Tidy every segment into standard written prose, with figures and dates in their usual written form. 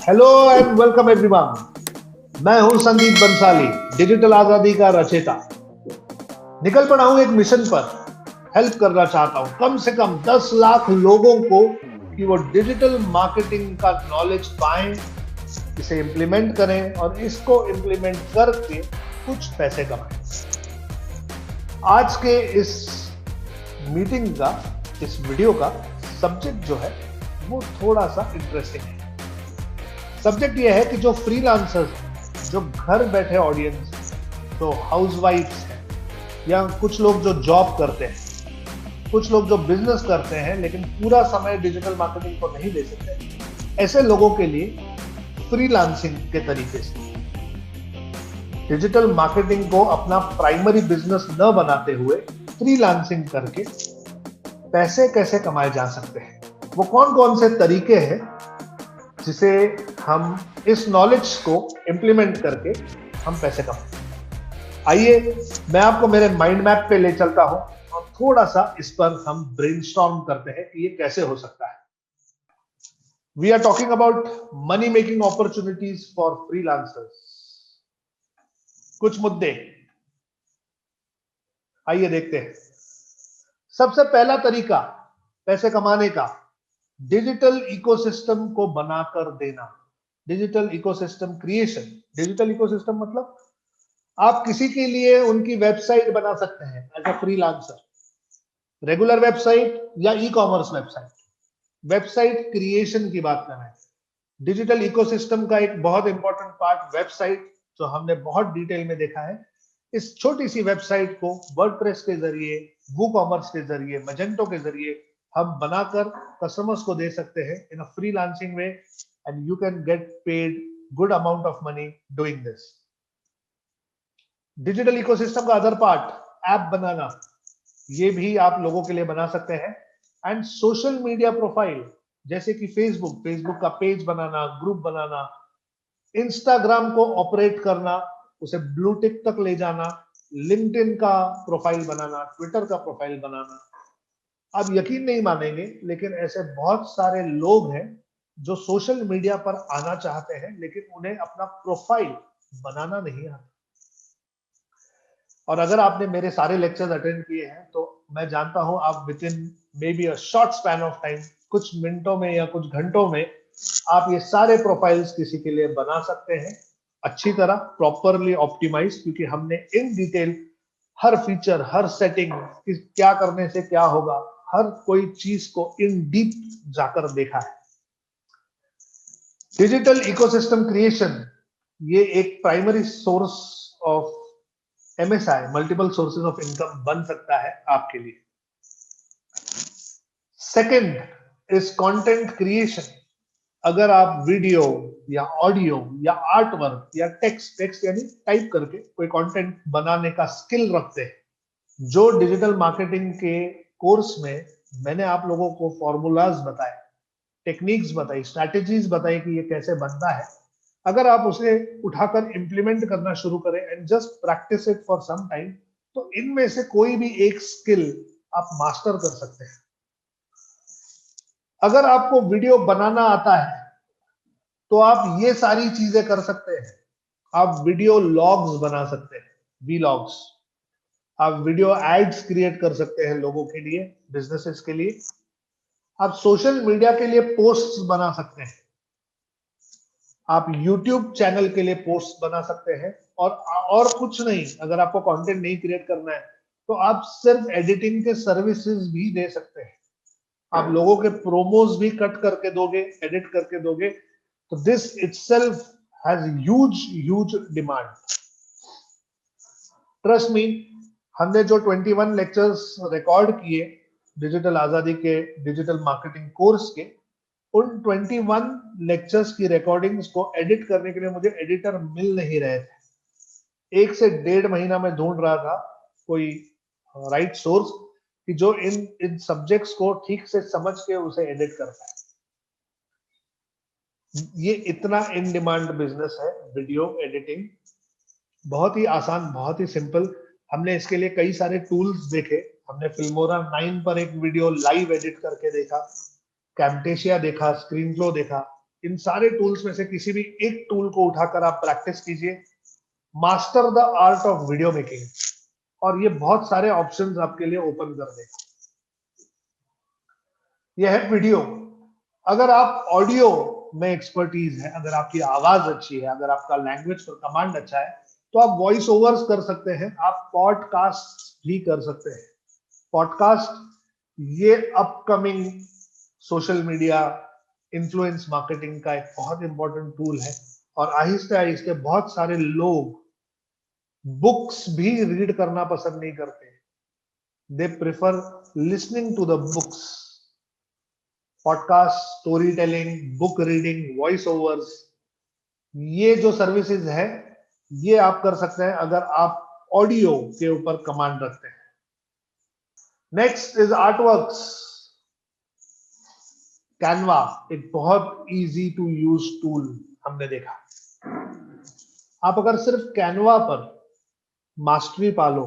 Hello and welcome everyone. मैं हूं Sandeep Bhansali, digital आजादी का रचयिता। निकल पड़ा हूं एक मिशन पर। हेल्प करना चाहता हूं कम से कम 10 लाख लोगों को कि वो डिजिटल मार्केटिंग का नॉलेज पाएं, इसे इंप्लीमेंट करें और इसको इंप्लीमेंट करके कुछ पैसे कमाएं। आज के इस मीटिंग का, इस वीडियो का सब्जेक्ट जो है वो थोड़ा सा इंटरेस्टिंग है। सब्जेक्ट ये है कि जो फ्रीलांसर्स, जो घर बैठे ऑडियंस, जो हाउसवाइफ्स हैं या कुछ लोग जो जॉब करते हैं, कुछ लोग जो बिजनेस करते हैं लेकिन पूरा समय डिजिटल मार्केटिंग को नहीं दे सकते, ऐसे लोगों के लिए फ्रीलांसिंग के तरीके से डिजिटल मार्केटिंग को अपना प्राइमरी बिजनेस न बनाते हुए फ्रीलांसिंग करके पैसे कैसे कमाए जा सकते हैं, वो कौन कौन से तरीके हैं जिसे हम इस नॉलेज को इंप्लीमेंट करके हम पैसे कमाएं। आइए मैं आपको मेरे माइंड मैप पे ले चलता हूं और थोड़ा सा इस पर हम ब्रेनस्टॉर्म करते हैं कि ये कैसे हो सकता है। We are talking about money making opportunities for freelancers. कुछ मुद्दे आइए देखते हैं। सबसे पहला तरीका पैसे कमाने का, डिजिटल इकोसिस्टम को बनाकर देना। Digital ecosystem creation. Digital ecosystem मतलब आप किसी के लिए उनकी वेबसाइट बना सकते हैं as a freelancer, regular website या e commerce website. Website creation की बात कर रहे हैं। डिजिटल इकोसिस्टम का एक बहुत इंपॉर्टेंट पार्ट वेबसाइट, जो हमने बहुत डिटेल में देखा है। इस छोटी सी वेबसाइट को वर्डप्रेस के जरिए, वूकॉमर्स के जरिए, मजेंटो के जरिए हम बनाकर कस्टमर्स को दे सकते हैं in a freelancing way, and you can get paid good amount of money doing this. Digital ecosystem का अदर पार्ट, ऐप बनाना, ये भी आप लोगों के लिए बना सकते हैं। एंड सोशल मीडिया प्रोफाइल, जैसे कि फेसबुक का पेज बनाना, ग्रुप बनाना, इंस्टाग्राम को ऑपरेट करना, उसे ब्लू टिक तक ले जाना, लिंक्डइन का प्रोफाइल बनाना, ट्विटर का प्रोफाइल बनाना। आप यकीन नहीं मानेंगे लेकिन ऐसे बहुत सारे लोग हैं जो सोशल मीडिया पर आना चाहते हैं लेकिन उन्हें अपना प्रोफाइल बनाना नहीं आता। और अगर आपने मेरे सारे लेक्चर्स अटेंड किए हैं तो मैं जानता हूं आप with in may be a short span of time, कुछ मिनटों में या कुछ घंटों में आप ये सारे प्रोफाइल्स किसी के लिए बना सकते हैं, अच्छी तरह प्रॉपरली ऑप्टिमाइज, क्योंकि हमने in detail her feature, her setting, क्या करने से क्या होगा, हर कोई चीज को इन डीप जाकर देखा है। डिजिटल इकोसिस्टम क्रिएशन ये एक primary source of MSI, multiple sources of income बन सकता है आपके लिए। Second is content creation. अगर आप वीडियो या ऑडियो या आर्ट वर्क या टेक्स्ट यानी टाइप करके कोई कंटेंट बनाने का स्किल रखते हैं, जो डिजिटल मार्केटिंग के कोर्स में मैंने आप लोगों को फॉर्मूलाज बताए, टेक्निक्स बताई, स्ट्रैटेजीज बताई कि ये कैसे बनता है, अगर आप उसे उठाकर इंप्लीमेंट करना शुरू करें and just practice it for some time, तो इनमें से कोई भी एक स्किल आप मास्टर कर सकते हैं। अगर आपको वीडियो बनाना आता है तो आप ये सारी चीजें कर सकते हैं। आप वीडियो लॉग्स बना सकते हैं, वीलॉग्स। आप वीडियो एड्स क्रिएट कर सकते हैं लोगों के लिए, बिजनेसेस के लिए। आप सोशल मीडिया के लिए पोस्ट्स बना सकते हैं। आप YouTube चैनल के लिए पोस्ट बना सकते हैं। और कुछ नहीं, अगर आपको कंटेंट नहीं क्रिएट करना है तो आप सिर्फ एडिटिंग के सर्विसेज भी दे सकते हैं। आप लोगों के प्रोमोज भी कट करके दोगे, एडिट करके दोगे, तो this itself has huge demand. Trust me, हमने जो 21 लेक्चर्स रिकॉर्ड किए डिजिटल आजादी के डिजिटल मार्केटिंग कोर्स के, उन 21 लेक्चर्स की रिकॉर्डिंग्स को एडिट करने के लिए मुझे एडिटर मिल नहीं रहे थे। 1 से 1.5 महीना मैं ढूंढ रहा था कोई राइट सोर्स कि जो इन सब्जेक्ट्स को ठीक से समझ के उसे एडिट कर पाए। ये इतना इन डिमांड बिजनेस है वीडियो एडिटिंग, बहुत ही आसान, बहुत ही सिंपल। हमने इसके लिए कई सारे टूल्स देखे। हमने फिल्मोरा 9 पर एक वीडियो लाइव एडिट करके देखा, कैम्टेशिया देखा, स्क्रीन फ्लो देखा, इन सारे टूल्स में से किसी भी एक टूल को उठाकर आप प्रैक्टिस कीजिए, master the art of video making, और ये बहुत सारे ऑप्शंस आपके लिए ओपन कर देगा। यह है वीडियो। अगर आप ऑडियो में एक्सपर्टीज है, अगर आपकी आवाज अच्छी है, अगर आपका लैंग्वेज पर कमांड अच्छा है, तो आप वॉइस ओवर्स कर सकते हैं, आप पॉडकास्ट भी कर सकते हैं। पॉडकास्ट ये upcoming social media influence marketing का एक बहुत इंपॉर्टेंट टूल है, और आहिस्ते आहिस्ते बहुत सारे लोग बुक्स भी रीड करना पसंद नहीं करते, they prefer listening to the books. Podcast, story telling, book reading, voice overs, ये जो सर्विसेज है ये आप कर सकते हैं अगर आप ऑडियो के ऊपर कमांड रखते हैं। Next is artworks. कैनवा एक बहुत इजी टू यूज टूल हमने देखा। आप अगर सिर्फ कैनवा पर मास्टरी पालो,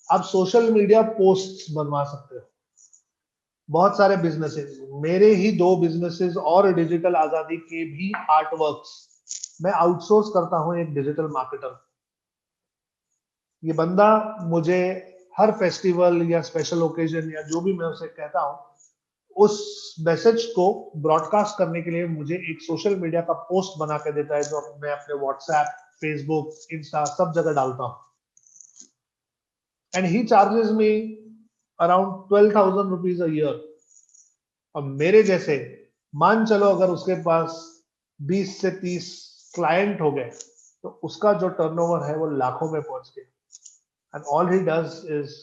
आप सोशल मीडिया पोस्ट्स बनवा सकते हो। बहुत सारे बिजनेसेस, मेरे ही 2 बिजनेसेस और डिजिटल आजादी के भी आर्टवर्क्स मैं आउटसोर्स करता हूं एक डिजिटल मार्केटर। ये बंदा मुझे हर फेस्टिवल या स्पेशल ओकेजन या जो भी मैं उसे कहता हूं, उस मैसेज को ब्रॉडकास्ट करने के लिए मुझे एक सोशल मीडिया का पोस्ट बना के देता है, जो मैं अपने व्हाट्सएप, फेसबुक, इंस्टा सब जगह डालता हूं। And he charges me around 12,000 rupees a year. और मेरे जैसे, मान चलो अगर उसके पास 20 से 30 क्लाइंट हो गए, तो उसका जो टर्नओवर है वो लाखों में पहुंच गया। And all he does is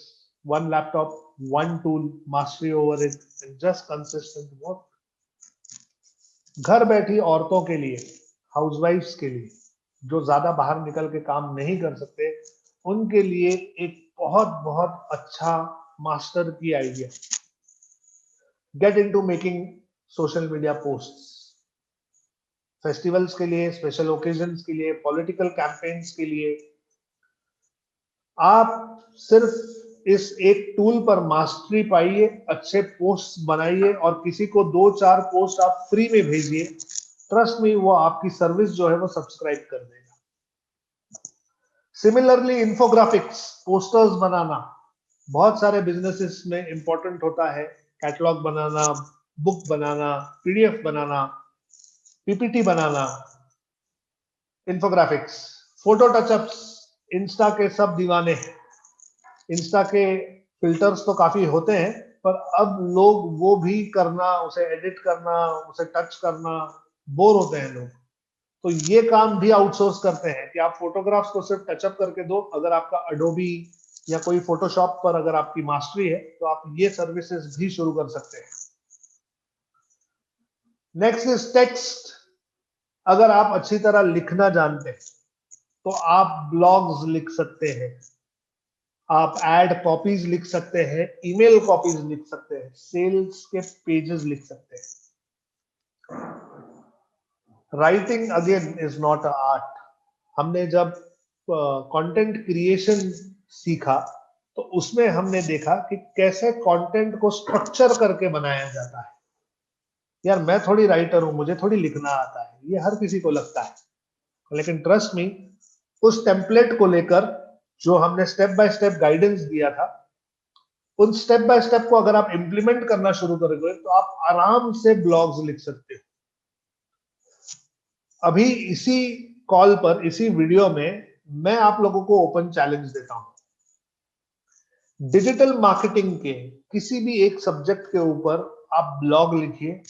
one laptop, one tool, mastery over it, and just consistent work. घर बैठी औरतों के लिए, हाउसवाइफ्स के लिए, जो ज्यादा बाहर निकल के काम नहीं कर सकते, उनके लिए एक बहुत बहुत अच्छा मास्टर की idea. Get into making social media posts. Festivals के लिए, स्पेशल ओकेजन्स के लिए, पॉलिटिकल कैंपेन्स के लिए, आप सिर्फ इस एक टूल पर मास्टरी पाइए, अच्छे पोस्ट बनाइए और किसी को 2-4 पोस्ट आप फ्री में भेजिए। ट्रस्ट मी, वो आपकी सर्विस जो है वो सब्सक्राइब कर देगा। सिमिलरली इन्फोग्राफिक्स, पोस्टर्स बनाना बहुत सारे बिजनेसेस में इंपॉर्टेंट होता है। कैटलॉग बनाना, बुक बनाना, पीडीएफ बनाना, पीपीटी बनाना, इन्फोग्राफिक्स, फोटो टचअप्स। इंस्टा के सब दीवाने हैं। इंस्टा के फिल्टर्स तो काफी होते हैं, पर अब लोग वो भी करना, उसे एडिट करना, उसे टच करना बोर होते हैं लोग। तो ये काम भी आउटसोर्स करते हैं कि आप फोटोग्राफ्स को सिर्फ टचअप करके दो। अगर आपका अडोबी या कोई फोटोशॉप पर अगर आपकी मास्टरी है, तो आप ये सर्विसेज भी शुरू कर सकते हैं। Next is text. अगर आप अच्छी तरह लिखना जानते हैं, तो आप ब्लॉग्स लिख सकते हैं, आप एड कॉपीज लिख सकते हैं, ईमेल कॉपीज लिख सकते हैं, सेल्स के पेजेस लिख सकते हैं। Writing again is not a art. हमने जब कंटेंट क्रिएशन सीखा, तो उसमें हमने देखा कि कैसे कंटेंट को स्ट्रक्चर करके बनाया जाता है। यार मैं थोड़ी राइटर हूं, मुझे थोड़ी लिखना आता है, ये हर किसी को लगता है। लेकिन ट्रस्ट मी, उस टेम्पलेट को लेकर जो हमने स्टेप बाय स्टेप गाइडेंस दिया था, उन स्टेप बाय स्टेप को अगर आप इंप्लीमेंट करना शुरू करोगे, तो आप आराम से ब्लॉग्स लिख सकते हो। अभी इसी कॉल पर, इसी वीडियो में मैं आप लोगों को ओपन चैलेंज देता हूं। डिजिटल मार्केटिंग के किसी भी एक सब्जेक्ट के ऊपर आप ब्लॉग लिखिए।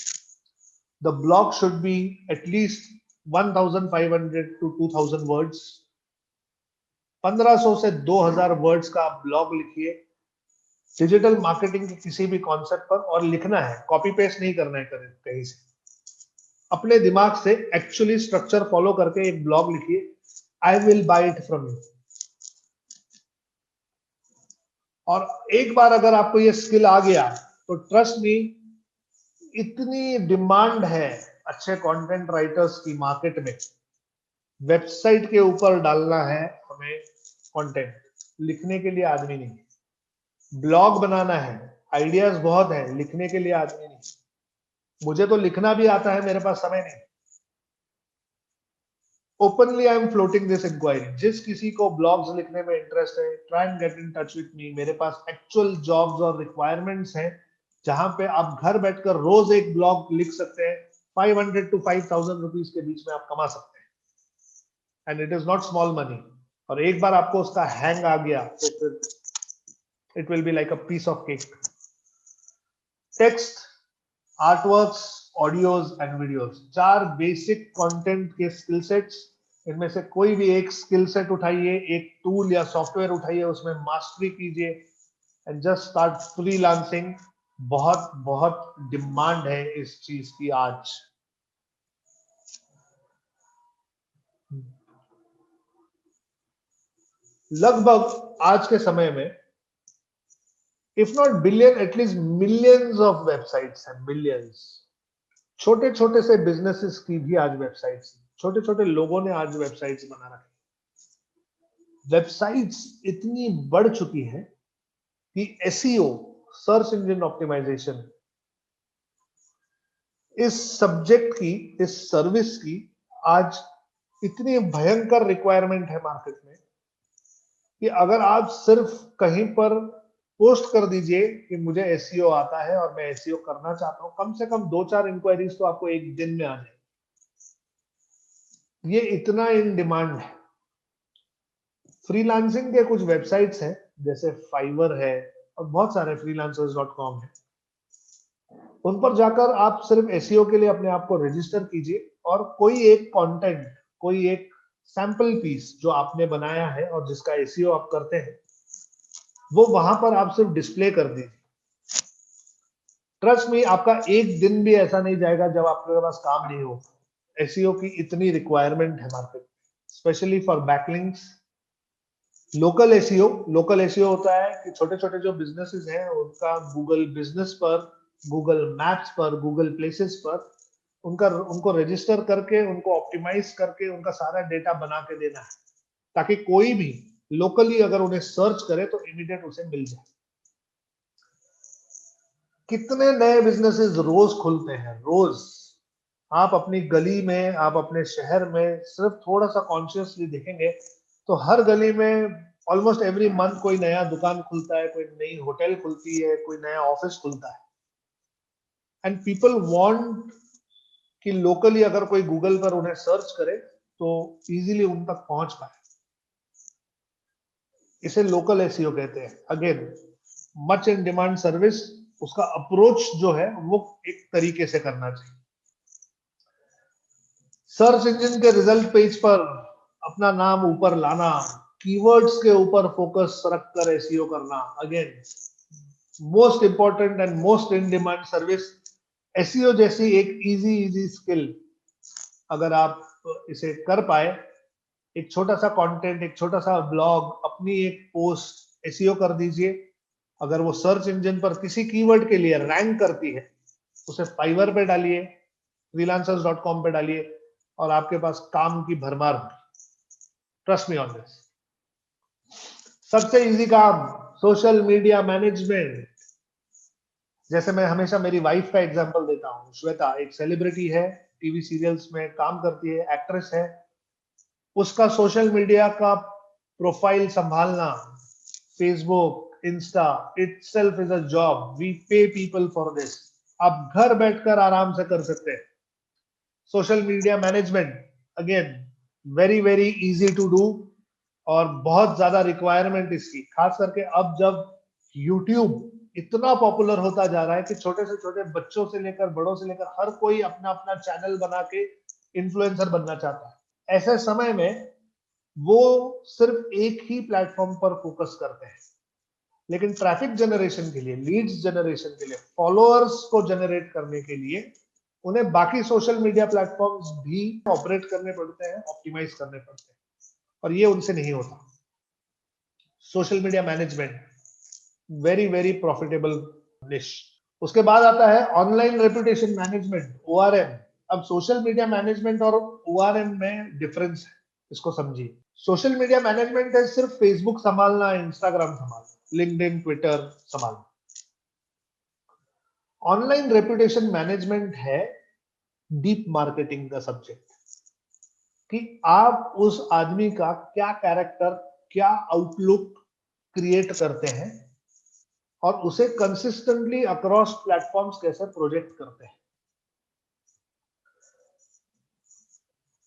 The blog should be at least 1500 to 2000 words. 1500 से 2000 वर्ड्स का आप ब्लॉग लिखिए डिजिटल मार्केटिंग के किसी भी कॉन्सेप्ट पर, और लिखना है, कॉपी पेस्ट नहीं करना है कहीं से। अपने दिमाग से एक्चुअली स्ट्रक्चर फॉलो करके एक ब्लॉग लिखिए। I will buy it from you. और एक बार अगर आपको ये स्किल आ गया, तो ट्रस्ट मी, इतनी डिमांड है अच्छे कंटेंट राइटर्स की मार्केट में। वेबसाइट के ऊपर डालना है हमें कंटेंट, लिखने के लिए आदमी नहीं। ब्लॉग बनाना है, आइडियाज बहुत है, लिखने के लिए आदमी नहीं। मुझे तो लिखना भी आता है, मेरे पास समय नहीं। Openly I am floating this inquiry. जिस किसी को ब्लॉग्स लिखने में इंटरेस्ट है, try and get in touch with me. मेरे पास एक्चुअल जॉब्स और रिक्वायरमेंट्स हैं जहां पे आप घर बैठकर रोज एक ब्लॉग लिख सकते हैं। 500 to 5,000 रुपीज के बीच में आप कमा सकते हैं, and it is not small money. और एक बार आपको उसका हैंग आ गया तो फिर it will be like a piece of cake. Text, artworks, audios and videos, 4 basic content के स्किल सेट्स। इनमें से कोई भी एक स्किल सेट उठाइए, एक टूल या सॉफ्टवेयर उठाइए, उसमें मास्टरी कीजिए एंड जस्ट स्टार्ट फ्रीलांसिंग। बहुत बहुत डिमांड है इस चीज की आज। लगभग आज के समय में if not billion at least millions of websites हैं, मिलियंस। छोटे छोटे से बिजनेसेस की भी आज वेबसाइट्स, छोटे छोटे लोगों ने आज वेबसाइट्स बना रखी। वेबसाइट्स इतनी बढ़ चुकी है कि एसईओ, सर्च इंजन ऑप्टिमाइजेशन, इस सब्जेक्ट की, इस सर्विस की आज इतनी भयंकर रिक्वायरमेंट है मार्केट में कि अगर आप सिर्फ कहीं पर पोस्ट कर दीजिए कि मुझे एसईओ आता है और मैं एसईओ करना चाहता हूं, कम से कम 2-4 इंक्वायरीज तो आपको एक दिन में आ जाए। ये इतना इन डिमांड है। फ्रीलांसिंग के कुछ वेबसाइट्स हैं जैसे फाइवर है और बहुत सारे freelancers.com है। उन पर जाकर आप सिर्फ एसईओ के लिए अपने आप को रजिस्टर कीजिए और कोई एक कंटेंट, कोई एक सैंपल पीस जो आपने बनाया है और जिसका एसईओ आप करते हैं, वो वहां पर आप सिर्फ डिस्प्ले कर दीजिए। ट्रस्ट मी, आपका एक दिन भी ऐसा नहीं जाएगा जब आपके पास काम नहीं हो। एसईओ की इतनी रिक्वायरमेंट है मार्केट में, specially for backlinks. Local SEO होता है कि छोटे छोटे जो बिजनेसेस हैं उनका गूगल बिजनेस पर, गूगल मैप्स पर, गूगल प्लेसेस पर उनको रजिस्टर करके, उनको ऑप्टिमाइज करके उनका सारा डेटा बना के देना है, ताकि कोई भी लोकली अगर उन्हें सर्च करे तो इमीडिएट उसे मिल जाए। कितने नए बिजनेसेस रोज खुलते हैं, रोज। आप अपनी गली में, आप अपने शहर में सिर्फ थोड़ा सा कॉन्शियसली देखेंगे तो हर गली में ऑलमोस्ट एवरी मंथ कोई नया दुकान खुलता है, कोई नई होटल खुलती है, कोई नया ऑफिस खुलता है। एंड पीपल वांट कि लोकली अगर कोई गूगल पर उन्हें सर्च करे तो इजीली उन तक पहुंच पाए। इसे लोकल एसईओ कहते हैं। Again, much in demand service, उसका अप्रोच जो है वो एक तरीके से करना चाहिए। सर्च इंजन के रिजल्ट पेज पर अपना नाम ऊपर लाना, कीवर्ड्स के ऊपर फोकस रखकर एसईओ करना। Again, most important and most in demand service. SEO जैसी एक इजी स्किल अगर आप इसे कर पाए, एक छोटा सा कंटेंट, एक छोटा सा ब्लॉग, अपनी एक पोस्ट एसईओ कर दीजिए। अगर वो सर्च इंजन पर किसी कीवर्ड के लिए रैंक करती है, उसे फाइवर पे डालिए, freelancers.com पे डालिए और आपके पास काम की भरमार होगी। Trust me on this. सबसे इजी काम, सोशल मीडिया मैनेजमेंट। जैसे मैं हमेशा मेरी वाइफ का एग्जांपल देता हूँ। श्वेता एक सेलिब्रिटी है, टीवी सीरियल्स में काम करती है, एक्ट्रेस है। उसका सोशल मीडिया का प्रोफाइल संभालना, Facebook, Insta, itself is a job. We pay people for this. आप घर बैठकर आराम से कर सकते हैं। Social media management, again very very easy to do और बहुत ज्यादा रिक्वायरमेंट इसकी, खास करके अब जब यूट्यूब इतना पॉपुलर होता जा रहा है कि छोटे से छोटे बच्चों से लेकर बड़ों से लेकर हर कोई अपना अपना चैनल बना के इन्फ्लुएंसर बनना चाहता है। ऐसे समय में वो सिर्फ एक ही प्लेटफॉर्म पर फोकस करते हैं, लेकिन ट्रैफिक जनरेशन के लिए, लीड्स जनरेशन के लिए, फॉलोअर्स को जनरेट करने के लिए उन्हें बाकी सोशल मीडिया प्लेटफॉर्म्स भी ऑपरेट करने पड़ते हैं, ऑप्टिमाइज करने पड़ते हैं, और ये उनसे नहीं होता। Social media management very very profitable निश। उसके बाद आता है ऑनलाइन रेपुटेशन मैनेजमेंट, ओआरएम। अब सोशल मीडिया मैनेजमेंट और ओआरएम में डिफरेंस है, इसको समझिए। सोशल मीडिया मैनेजमेंट है सिर्फ फेसबुक संभालना, इंस्टाग्राम संभालना, लिंक्डइन, ट्विटर संभालना। ऑनलाइन रेपुटेशन मैनेजमेंट है डीप मार्केटिंग का सब्जेक्ट, कि आप उस आदमी का क्या कैरेक्टर, क्या आउटलुक क्रिएट करते हैं और उसे कंसिस्टेंटली अक्रॉस प्लेटफॉर्म्स कैसे प्रोजेक्ट करते हैं।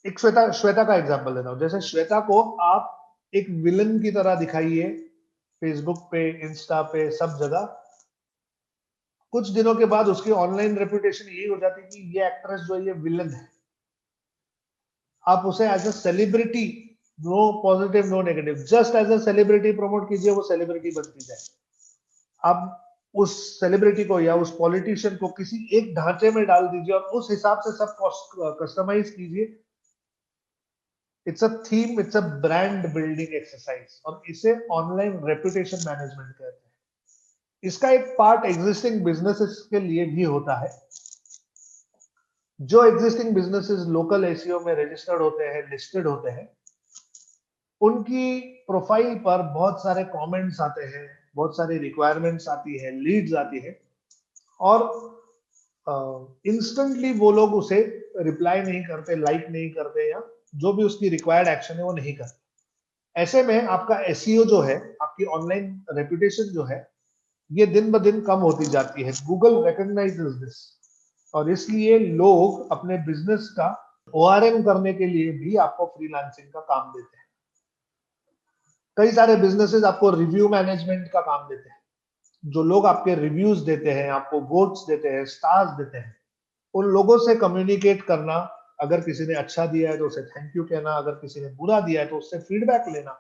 एक श्वेता का एग्जांपल देता हूं। जैसे श्वेता को आप एक विलन की तरह दिखाइए फेसबुक पे, इंस्टा पे, सब जगह। कुछ दिनों के बाद उसकी ऑनलाइन रेपुटेशन यही हो जाती है कि ये एक्ट्रेस जो है ये विलन है। आप उसे as a celebrity, no positive no negative, just as a celebrity promote कीजिए, वो सेलिब्रिटी बनती जाए। आप उस सेलिब्रिटी को या उस पॉलिटिशियन को किसी एक ढांचे में डाल दीजिए और उस हिसाब से सब कस्टमाइज कीजिए। It's a theme, it's a brand building exercise, और इसे ऑनलाइन रेपुटेशन मैनेजमेंट कहते हैं। इसका एक पार्ट एग्जिस्टिंग बिजनेसेस के लिए भी होता है। जो एग्जिस्टिंग बिजनेसेस लोकल एसईओ में रजिस्टर्ड होते हैं, लिस्टेड होते हैं, उनकी प्रोफाइल पर बहुत सारे कमेंट्स आते हैं, बहुत सारी रिक्वायरमेंट्स आती है, लीड्स आती है, और इंस्टेंटली वो लोग उसे रिप्लाई नहीं करते, लाइक नहीं करते, या जो भी उसकी रिक्वायर्ड एक्शन है वो नहीं करते। ऐसे में आपका एसईओ जो है, आपकी ऑनलाइन रेपुटेशन जो है, ये दिन ब दिन कम होती जाती है। गूगल रिकॉग्नाइजेस दिस, और इसलिए लोग अपने बिजनेस का ओआरएम करने के लिए भी आपको फ्रीलांसिंग का काम देते हैं। कई सारे बिजनेसेस आपको रिव्यू मैनेजमेंट का काम देते हैं। जो लोग आपके रिव्यूज देते हैं, आपको वोट्स देते हैं, स्टार्स देते हैं, उन लोगों से कम्युनिकेट करना। अगर किसी ने अच्छा दिया है तो उसे थैंक यू कहना, अगर किसी ने बुरा दिया है तो उससे फीडबैक लेना।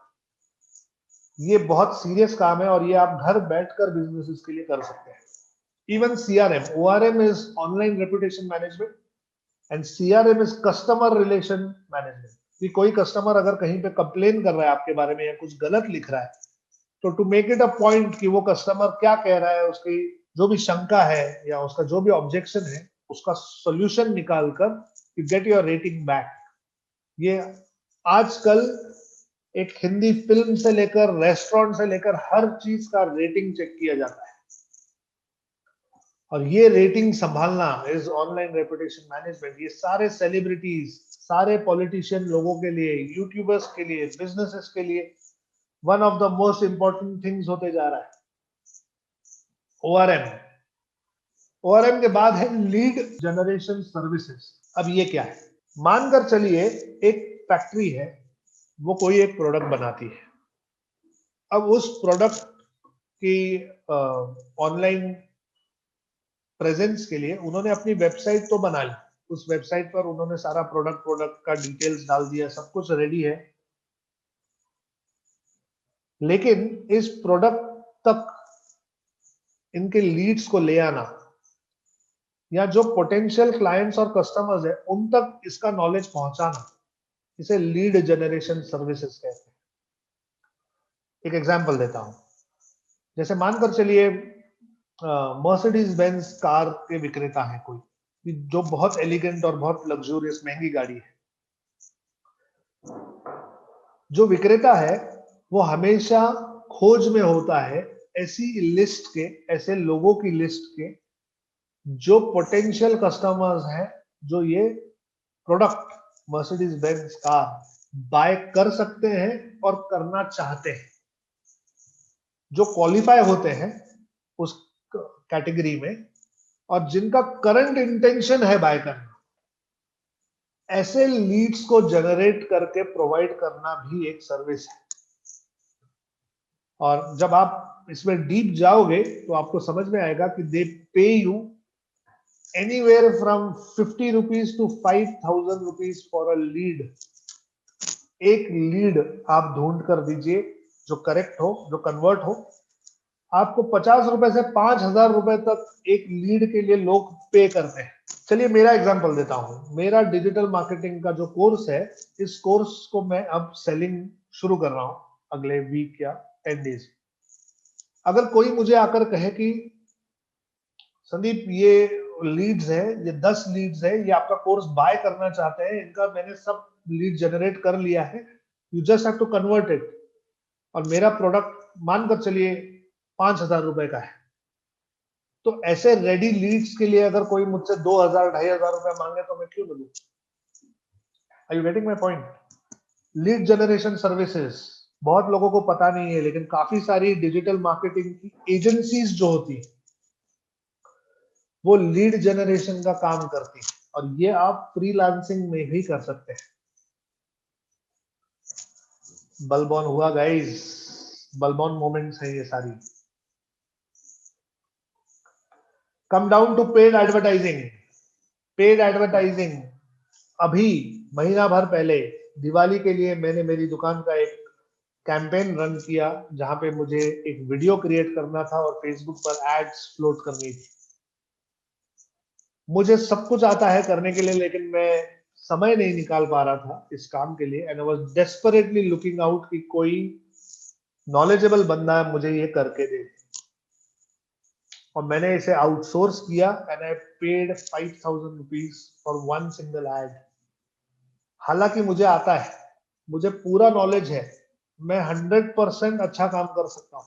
ये बहुत सीरियस काम है और ये आप घर बैठकर बिजनेसेस के लिए कर सकते हैं। Even CRM, ORM is online reputation management and CRM is customer relation management. कि कोई कस्टमर अगर कहीं पे कंप्लेन कर रहा है आपके बारे में या कुछ गलत लिख रहा है, तो to make it a point कि वो कस्टमर क्या कह रहा है, उसकी जो भी शंका है या उसका जो भी ऑब्जेक्शन है, उसका सोल्यूशन निकालकर you get your rating back. ये आजकल एक हिंदी फिल्म से लेकर रेस्टोरेंट से लेकर हर चीज का रेटिंग चेक किया जाता है, और ये रेटिंग संभालना इज ऑनलाइन रेपुटेशन मैनेजमेंट। ये सारे सेलिब्रिटीज, सारे पॉलिटिशियन लोगों के लिए, यूट्यूबर्स के लिए, बिजनेसेस के लिए one of the most important things होते जा रहा है। ओआरएम, ओआरएम के बाद है लीड जनरेशन सर्विसेज। अब ये क्या है? मानकर चलिए एक फैक्ट्री है, वो कोई एक प्रोडक्ट बनाती है। अब उस प्रोडक्ट की ऑनलाइन प्रेजेंस के लिए उन्होंने अपनी वेबसाइट तो बना ली। उस वेबसाइट पर उन्होंने सारा प्रोडक्ट का डिटेल्स डाल दिया, सब कुछ रेडी है। लेकिन इस प्रोडक्ट तक इनके लीड्स को ले आना, या जो पोटेंशियल क्लाइंट्स और कस्टमर्स है उन तक इसका नॉलेज पहुंचाना, इसे लीड जनरेशन सर्विसेज कहते हैं। एक एग्जांपल देता हूं। जैसे मानकर चलिए मर्सिडीज बेंज कार के विक्रेता है कोई, जो बहुत एलिगेंट और बहुत लग्जूरियस महंगी गाड़ी है। जो विक्रेता है वो हमेशा खोज में होता है ऐसी लिस्ट के, ऐसे लोगों की लिस्ट के जो पोटेंशियल कस्टमर्स हैं, जो ये product Mercedes Benz car buy कर सकते हैं और करना चाहते हैं। जो क्वालिफाई होते हैं उस कैटेगरी में और जिनका करंट इंटेंशन है बाय करना, ऐसे लीड्स को जनरेट करके प्रोवाइड करना भी एक सर्विस है। और जब आप इसमें डीप जाओगे तो आपको समझ में आएगा कि they pay you anywhere from 50 rupees to 5,000 rupees for a lead. एक लीड आप ढूंढ कर दीजिए जो करेक्ट हो, जो कन्वर्ट हो। आपको 50 रुपए से 5,000 रुपए तक एक लीड के लिए लोग पे करते हैं। चलिए मेरा एग्जांपल देता हूं। मेरा डिजिटल मार्केटिंग का जो कोर्स है, इस कोर्स को मैं अब सेलिंग शुरू कर रहा हूं अगले वीक या 10 डेज। अगर कोई मुझे आकर कहे कि संदीप ये लीड्स है, ये 10 लीड्स है, ये आपका कोर्स बाय करना चाहते हैं, इनका मैंने सब लीड जनरेट कर लिया है, you just have to convert it, और मेरा प्रोडक्ट मानकर चलिए 5,000 रुपए का है, तो ऐसे रेडी लीड्स के लिए अगर कोई मुझसे 2,000 2,500 रुपए मांगे तो मैं क्यों ना दूं? Are you getting my point? Lead generation services बहुत लोगों को पता नहीं है, लेकिन काफी सारी डिजिटल मार्केटिंग की एजेंसीज जो होती है वो लीड जनरेशन का काम करती है, और ये आप फ्रीलांसिंग में भी कर सकते हैं। बलबॉन हुआ गाइस, बलबॉन मोमेंट्स है ये सारी। Come down to paid advertising. Paid advertising, अभी महीना भर पहले दिवाली के लिए मैंने मेरी दुकान का एक कैंपेन रन किया, जहां पे मुझे एक वीडियो क्रिएट करना था और फेसबुक पर एड्स फ्लोट करनी थी। मुझे सब कुछ आता है करने के लिए, लेकिन मैं समय नहीं निकाल पा रहा था इस काम के लिए, and I was desperately looking out कि कोई नॉलेजेबल बंदा मुझे ये करके दे। और मैंने इसे आउटसोर्स किया and I paid 5,000 rupees for one single ad. हालांकि मुझे आता है, मुझे पूरा नॉलेज है, मैं 100% अच्छा काम कर सकता हूँ,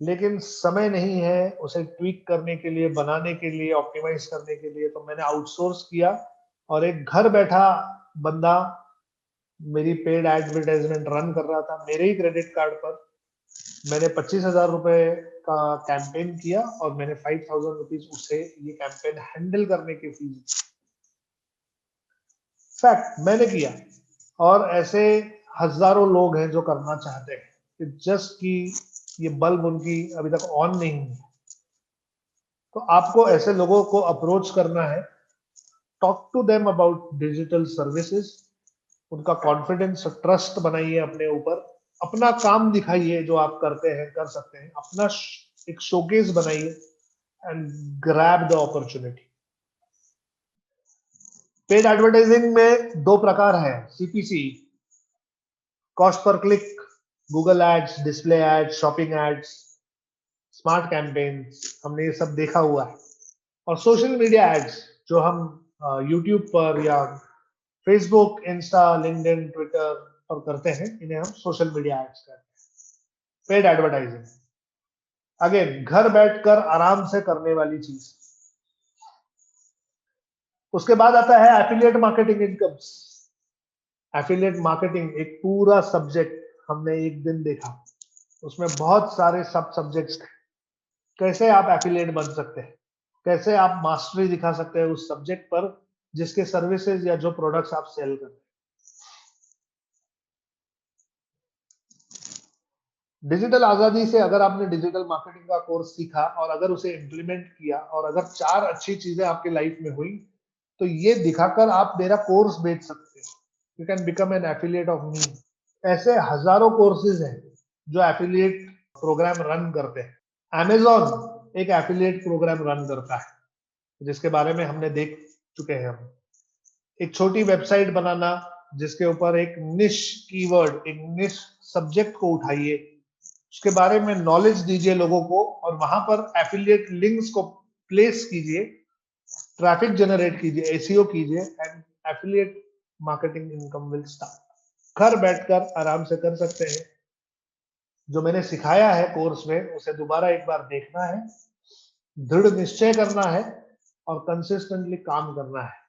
लेकिन समय नहीं है उसे ट्वीक करने के लिए, बनाने के लिए, ऑप्टिमाइज करने के लिए। तो मैंने आउटसोर्स किया और एक घर बैठा बंदा मेरी पेड एडवर्टाइजमेंट रन कर रहा था मेरे ही क्रेडिट कार्ड पर। मैंने 25,000 रुपए का कैंपेन किया और मैंने 5,000 रुपीज उसे ये कैंपेन हैंडल करने की फीस, फैक्ट मैंने किया। और ऐसे हजारों लोग हैं जो करना चाहते हैं, कि जस्ट कि ये बल्ब उनकी अभी तक ऑन नहीं है। तो आपको ऐसे लोगों को अप्रोच करना है, talk to them about digital services, उनका कॉन्फिडेंस ट्रस्ट बनाइए अपने ऊपर, अपना काम दिखाइए जो आप करते हैं, कर सकते हैं, अपना एक शोकेस बनाइए and grab the opportunity. Paid advertising में दो प्रकार है, CPC, cost per click, Google ads, display ads, shopping ads, smart campaigns, हमने ये सब देखा हुआ है। और सोशल मीडिया एड्स जो हम यूट्यूब पर या फेसबुक, इंस्टा, लिंक्डइन, ट्विटर पर करते हैं, इन्हें हम सोशल मीडिया एड्स कहते हैं। पेड एडवर्टाइजिंग अगेन घर बैठकर आराम से करने वाली चीज। उसके बाद आता है affiliate marketing incomes. Affiliate marketing एक पूरा सब्जेक्ट हमने एक दिन देखा, उसमें बहुत सारे सब सब्जेक्ट्स थे। कैसे आप एफिलिएट बन सकते हैं, कैसे आप मास्टरी दिखा सकते हैं उस सब्जेक्ट पर जिसके सर्विसेज या जो प्रोडक्ट्स आप सेल करते हैं। डिजिटल आजादी से अगर आपने डिजिटल मार्केटिंग का कोर्स सीखा और अगर उसे इंप्लीमेंट किया और अगर 4 अच्छी चीजें आपकी लाइफ में हुई, तो ये दिखाकर आप मेरा कोर्स बेच सकते हो। You can become an affiliate of me. ऐसे हजारों कोर्सेज हैं जो एफिलिएट प्रोग्राम रन करते हैं। Amazon एक एफिलिएट प्रोग्राम रन करता है, जिसके बारे में हमने देख चुके हैं। हम एक छोटी वेबसाइट बनाना, जिसके ऊपर एक निश कीवर्ड, एक निश सब्जेक्ट को उठाइए, उसके बारे में नॉलेज दीजिए लोगों को, और वहां पर एफिलिएट लिंक्स को प्लेस कीजिए, ट्रैफिक जनरेट कीजिए, एसईओ कीजिए, and affiliate marketing income will start. घर बैठकर आराम से कर सकते हैं। जो मैंने सिखाया है कोर्स में, उसे दोबारा एक बार देखना है, दृढ़ निश्चय करना है और कंसिस्टेंटली काम करना है।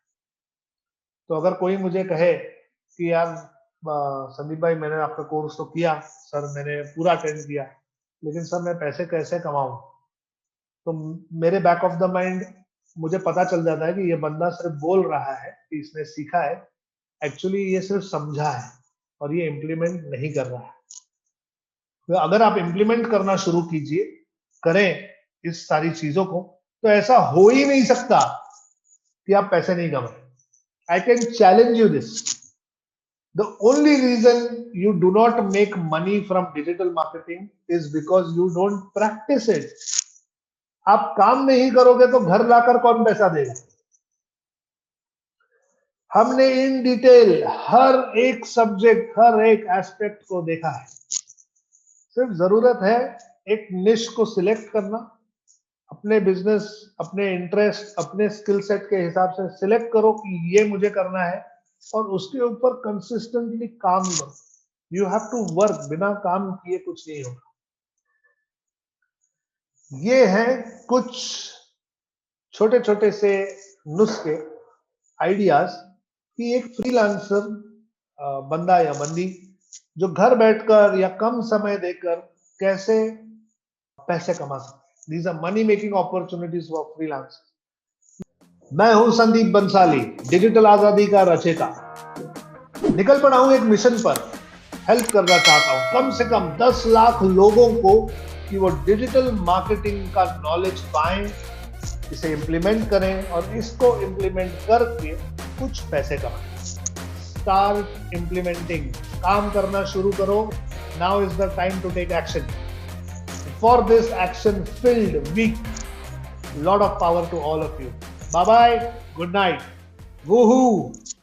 तो अगर कोई मुझे कहे कि यार संदीप भाई, मैंने आपका कोर्स तो किया सर, मैंने पूरा अटेंड किया, लेकिन सर मैं पैसे कैसे कमाऊं, तो मेरे बैक ऑफ द माइंड मुझे पता चल जाता है कि ये बंदा सिर्फ बोल रहा है कि इसने सीखा है, एक्चुअली ये सिर्फ समझा है और ये इम्प्लीमेंट नहीं कर रहा है। तो अगर आप इम्प्लीमेंट करना शुरू कीजिए, करें इस सारी चीजों को, तो ऐसा हो ही नहीं सकता कि आप पैसे नहीं कमाए। I can challenge you this. The only reason you do not make money from digital marketing is because you don't practice it. आप काम नहीं करोगे तो घर लाकर कौन पैसा देगा? हमने इन डिटेल हर एक सब्जेक्ट, हर एक एस्पेक्ट को देखा है। सिर्फ जरूरत है एक निश को सिलेक्ट करना, अपने बिजनेस, अपने इंटरेस्ट, अपने स्किल सेट के हिसाब से सिलेक्ट करो कि ये मुझे करना है, और उसके ऊपर कंसिस्टेंटली काम करो। यू हैव टू वर्क, बिना काम किए कुछ नहीं होगा। ये हैं कुछ छोटे छोटे से नुस्खे, आइडियाज, कि एक फ्रीलांसर बंदा या बंदी जो घर बैठकर या कम समय देकर कैसे पैसे कमा सकते। These are money making opportunities for freelance. मैं हूं संदीप बंसाली, डिजिटल आजादी का रचेता। निकल पड़ा हूं एक मिशन पर, हेल्प करना चाहता हूं कम से कम 10 लाख लोगों को कि वो डिजिटल मार्केटिंग का नॉलेज पाएं, इसे इंप्लीमेंट करें और इसको इंप्लीमेंट करके कुछ पैसे कमाएं। स्टार्ट इंप्लीमेंटिंग, काम करना शुरू करो। Now is the time to take action. For this action filled week, lot of power to all of you. Bye bye, good night, woohoo.